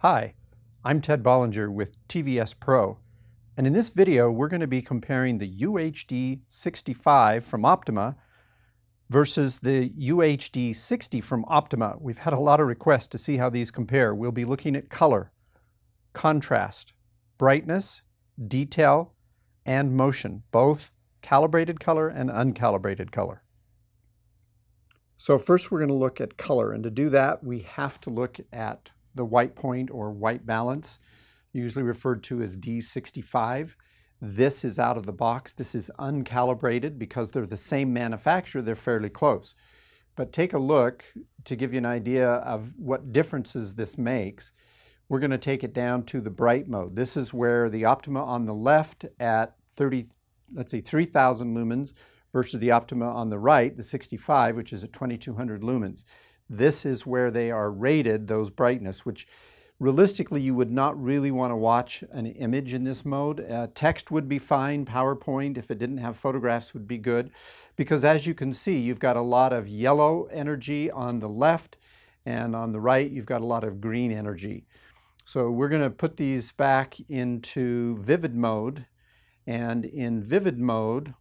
Hi, I'm Ted Bollinger with TVS Pro, and in this video we're going to be comparing the UHD65 from Optoma versus the UHD60 from Optoma. We've had a lot of requests to see how these compare. We'll be looking at color, contrast, brightness, detail, and motion, both calibrated color and uncalibrated color. So first we're going to look at color, and to do that we have to look at the white point or white balance, usually referred to as D65. This is out of the box. This is uncalibrated because they're the same manufacturer. They're fairly close. But take a look to give you an idea of what differences this makes. We're going to take it down to the bright mode. This is where the Optoma on the left at 3,000 lumens versus the Optoma on the right, the 65, which is at 2,200 lumens. This is where they are rated, those brightness, which realistically you would not really want to watch an image in this mode. Text would be fine, PowerPoint, if it didn't have photographs, would be good, because as you can see, you've got a lot of yellow energy on the left, and on the right, you've got a lot of green energy. So we're going to put these back into vivid mode, and in vivid mode,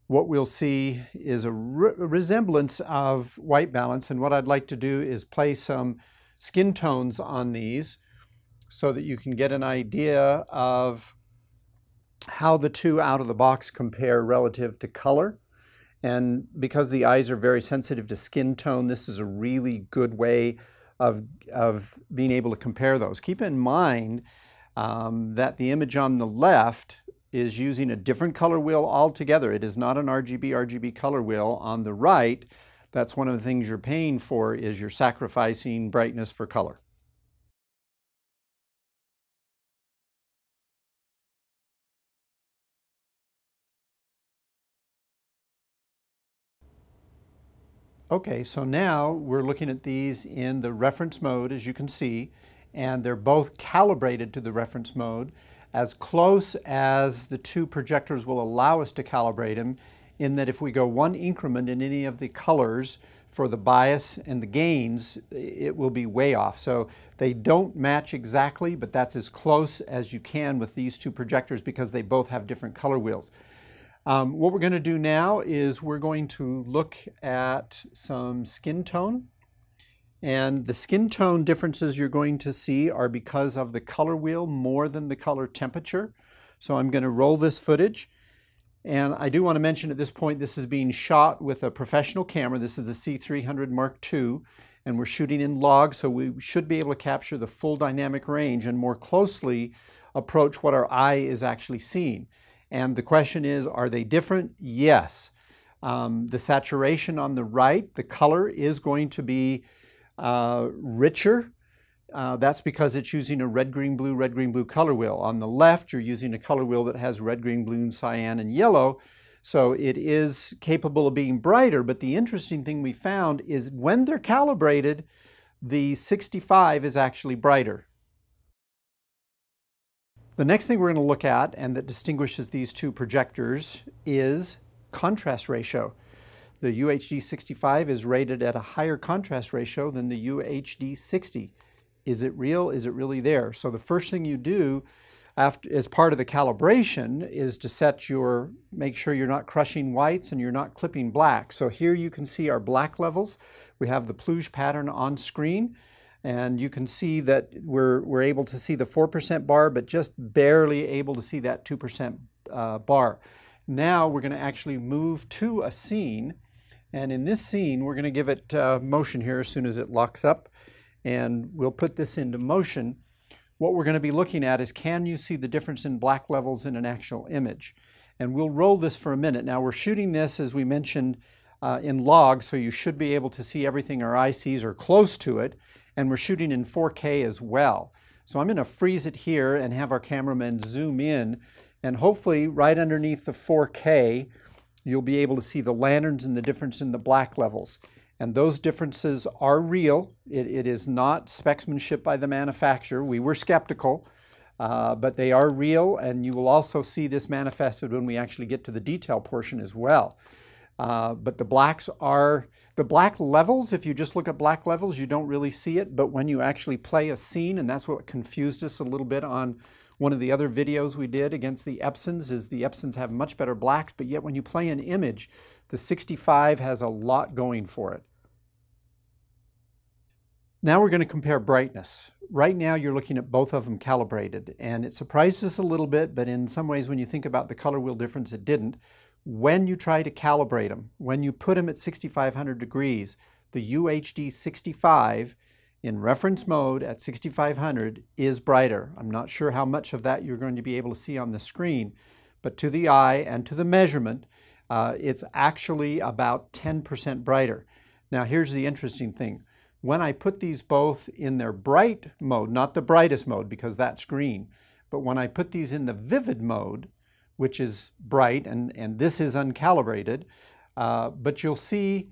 what we'll see is a resemblance of white balance, and what I'd like to do is play some skin tones on these so that you can get an idea of how the two out of the box compare relative to color. And because the eyes are very sensitive to skin tone, this is a really good way of being able to compare those. Keep in mind that the image on the left is using a different color wheel altogether. It is not an RGB color wheel. On the right, that's one of the things you're paying for, is you're sacrificing brightness for color. Okay, so now we're looking at these in the reference mode, as you can see, and they're both calibrated to the reference mode, as close as the two projectors will allow us to calibrate them, in that if we go one increment in any of the colors for the bias and the gains, it will be way off. So they don't match exactly, but that's as close as you can with these two projectors because they both have different color wheels. What we're going to do now is we're going to look at some skin tone. And the skin tone differences you're going to see are because of the color wheel more than the color temperature. So I'm going to roll this footage. And I do want to mention at this point, this is being shot with a professional camera. This is the C300 Mark II, and we're shooting in log, so we should be able to capture the full dynamic range and more closely approach what our eye is actually seeing. And the question is, are they different? Yes. The saturation on the right, the color is going to be richer. That's because it's using a red, green, blue color wheel. On the left, you're using a color wheel that has red, green, blue, cyan, and yellow. So it is capable of being brighter, but the interesting thing we found is when they're calibrated, the 65 is actually brighter. The next thing we're going to look at, and that distinguishes these two projectors, is contrast ratio. The UHD65 is rated at a higher contrast ratio than the UHD60. Is it real? Is it really there? So the first thing you do as part of the calibration is to make sure you're not crushing whites and you're not clipping black. So here you can see our black levels. We have the pluge pattern on screen, and you can see that we're able to see the 4% bar, but just barely able to see that 2% bar. Now we're going to actually move to a scene. And in this scene, we're going to give it motion here as soon as it locks up. And we'll put this into motion. What we're going to be looking at is, can you see the difference in black levels in an actual image? And we'll roll this for a minute. Now we're shooting this, as we mentioned, in log, so you should be able to see everything our eye sees or close to it. And we're shooting in 4K as well. So I'm going to freeze it here and have our cameraman zoom in. And hopefully right underneath the 4K, you'll be able to see the lanterns and the difference in the black levels. And those differences are real. It is not specsmanship by the manufacturer. We were skeptical, but they are real, and you will also see this manifested when we actually get to the detail portion as well. But the blacks are, the black levels, if you just look at black levels, you don't really see it. But when you actually play a scene, and that's what confused us a little bit on one of the other videos we did against the Epsons, is the Epsons have much better blacks, but yet when you play an image, the 65 has a lot going for it. Now we're going to compare brightness. Right now you're looking at both of them calibrated, and it surprised us a little bit, but in some ways when you think about the color wheel difference, it didn't. When you try to calibrate them, when you put them at 6500 degrees, the UHD65 in reference mode at 6500 is brighter. I'm not sure how much of that you're going to be able to see on the screen, but to the eye and to the measurement, it's actually about 10% brighter. Now here's the interesting thing. When I put these both in their bright mode, not the brightest mode because that's green, but when I put these in the vivid mode, which is bright, and this is uncalibrated, but you'll see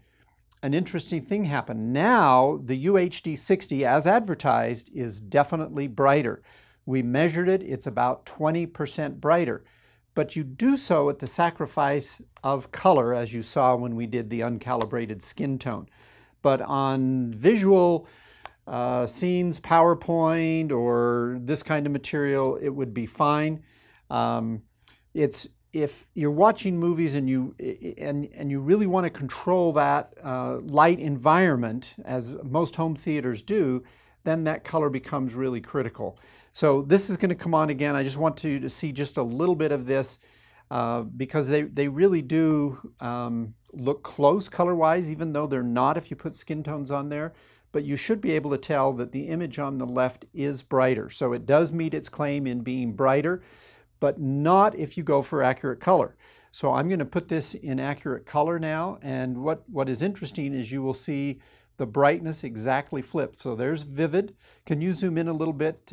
an interesting thing happen. Now the UHD60 as advertised is definitely brighter. We measured it, it's about 20% brighter, but you do so at the sacrifice of color, as you saw when we did the uncalibrated skin tone. But on visual scenes, PowerPoint, or this kind of material, it would be fine. If you're watching movies and you really want to control that light environment, as most home theaters do, then that color becomes really critical. So this is going to come on again. I just want you to see just a little bit of this because they really do look close color-wise, even though they're not if you put skin tones on there. But you should be able to tell that the image on the left is brighter. So it does meet its claim in being brighter, but not if you go for accurate color. So I'm going to put this in accurate color now, and what is interesting is you will see the brightness exactly flipped. So there's vivid. Can you zoom in a little bit,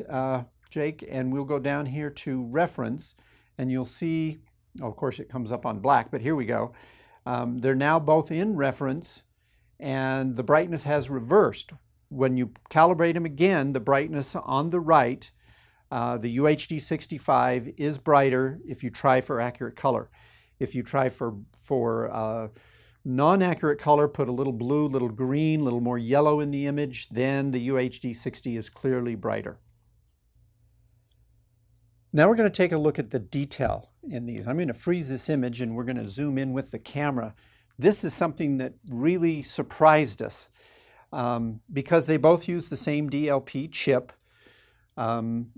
Jake? And we'll go down here to reference, and you'll see, oh, of course it comes up on black, but here we go. They're now both in reference, and the brightness has reversed. When you calibrate them again, the brightness on the right, the UHD65 is brighter if you try for accurate color. If you try for non-accurate color, put a little blue, little green, little more yellow in the image, then the UHD60 is clearly brighter. Now we're going to take a look at the detail in these. I'm going to freeze this image and we're going to zoom in with the camera. This is something that really surprised us because they both use the same DLP chip,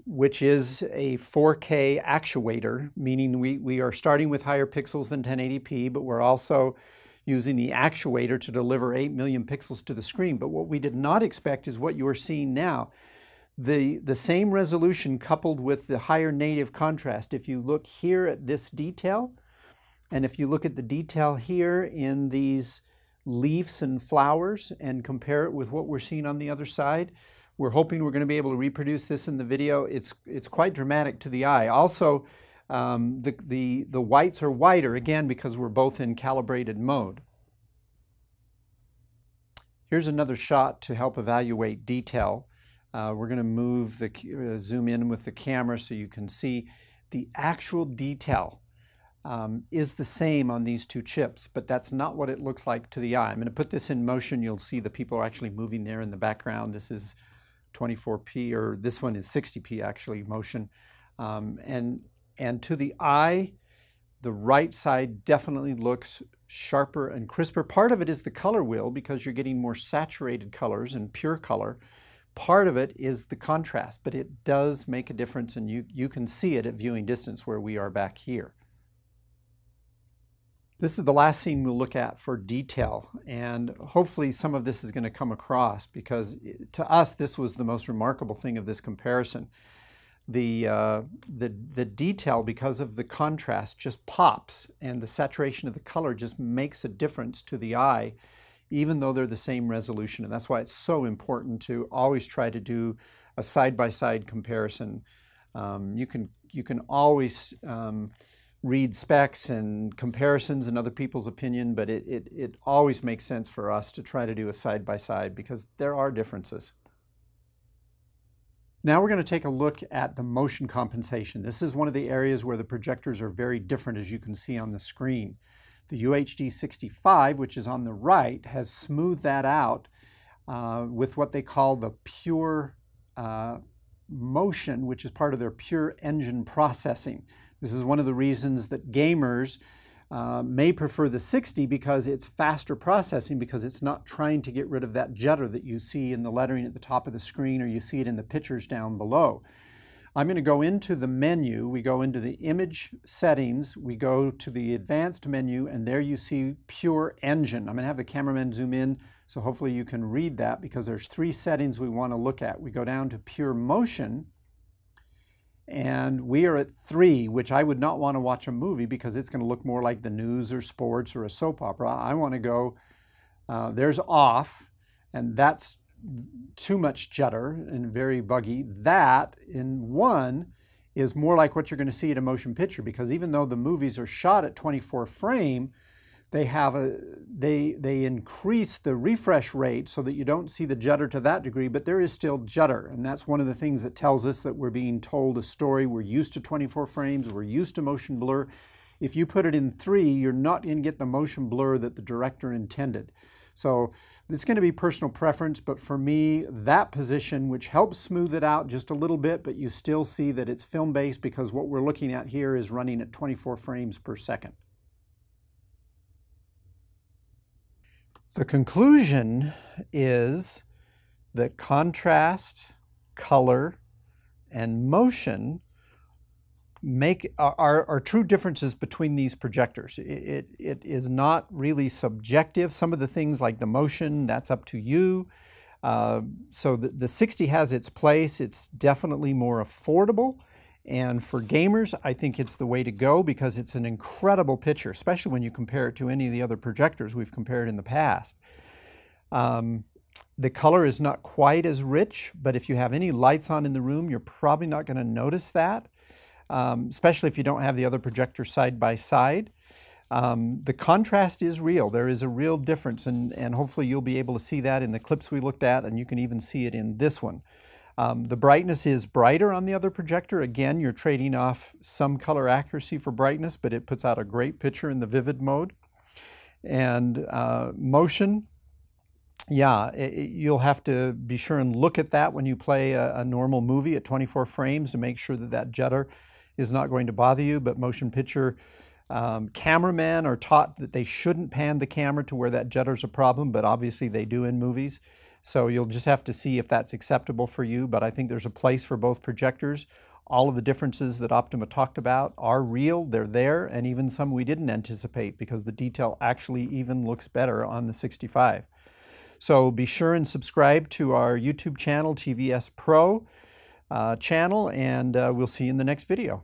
which is a 4K actuator, meaning we are starting with higher pixels than 1080p, but we're also using the actuator to deliver 8 million pixels to the screen. But what we did not expect is what you are seeing now. The same resolution coupled with the higher native contrast. If you look here at this detail, and if you look at the detail here in these leaves and flowers and compare it with what we're seeing on the other side, we're hoping we're going to be able to reproduce this in the video. It's quite dramatic to the eye. Also, the whites are whiter, again, because we're both in calibrated mode. Here's another shot to help evaluate detail. We're going to move the zoom in with the camera so you can see the actual detail is the same on these two chips, but that's not what it looks like to the eye. I'm going to put this in motion. You'll see the people are actually moving there in the background. This is 24p, or this one is 60p actually, motion. And to the eye, the right side definitely looks sharper and crisper. Part of it is the color wheel because you're getting more saturated colors and pure color. Part of it is the contrast, but it does make a difference, and you can see it at viewing distance where we are back here. This is the last scene we'll look at for detail, and hopefully some of this is going to come across because to us this was the most remarkable thing of this comparison. The detail, because of the contrast, just pops, and the saturation of the color just makes a difference to the eye, even though they're the same resolution. And that's why it's so important to always try to do a side-by-side comparison. You can always read specs and comparisons and other people's opinion, but it always makes sense for us to try to do a side-by-side because there are differences. Now we're going to take a look at the motion compensation. This is one of the areas where the projectors are very different, as you can see on the screen. The UHD65, which is on the right, has smoothed that out with what they call the pure motion, which is part of their pure engine processing. This is one of the reasons that gamers may prefer the 60 because it's faster processing, because it's not trying to get rid of that judder that you see in the lettering at the top of the screen, or you see it in the pictures down below. I'm going to go into the menu. We go into the image settings, we go to the advanced menu, and there you see pure engine. I'm going to have the cameraman zoom in so hopefully you can read that, because there's 3 settings we want to look at. We go down to pure motion, and we are at 3, which I would not want to watch a movie because it's going to look more like the news or sports or a soap opera. I want to go, there's off, and that's too much judder and very buggy. That in 1 is more like what you're going to see in a motion picture, because even though the movies are shot at 24 frame, they increase the refresh rate so that you don't see the judder to that degree, but there is still judder, and that's one of the things that tells us that we're being told a story. We're used to 24 frames, we're used to motion blur. If you put it in 3, you're not going to get the motion blur that the director intended. So it's going to be personal preference, but for me, that position, which helps smooth it out just a little bit, but you still see that it's film-based, because what we're looking at here is running at 24 frames per second. The conclusion is that contrast, color, and motion are true differences between these projectors. It is not really subjective. Some of the things like the motion, that's up to you. So the 60 has its place. It's definitely more affordable. And for gamers, I think it's the way to go, because it's an incredible picture, especially when you compare it to any of the other projectors we've compared in the past. The color is not quite as rich, but if you have any lights on in the room, you're probably not going to notice that, especially if you don't have the other projector side by side. The contrast is real. There is a real difference, and hopefully you'll be able to see that in the clips we looked at, and you can even see it in this one. The brightness is brighter on the other projector. Again, you're trading off some color accuracy for brightness, but it puts out a great picture in the vivid mode. And motion, yeah, you'll have to be sure and look at that when you play a normal movie at 24 frames to make sure that that judder is not going to bother you. But motion picture cameramen are taught that they shouldn't pan the camera to where that judder's a problem, but obviously they do in movies. So you'll just have to see if that's acceptable for you, but I think there's a place for both projectors. All of the differences that Optoma talked about are real, they're there, and even some we didn't anticipate, because the detail actually even looks better on the 65. So be sure and subscribe to our YouTube channel, TVS Pro channel, and we'll see you in the next video.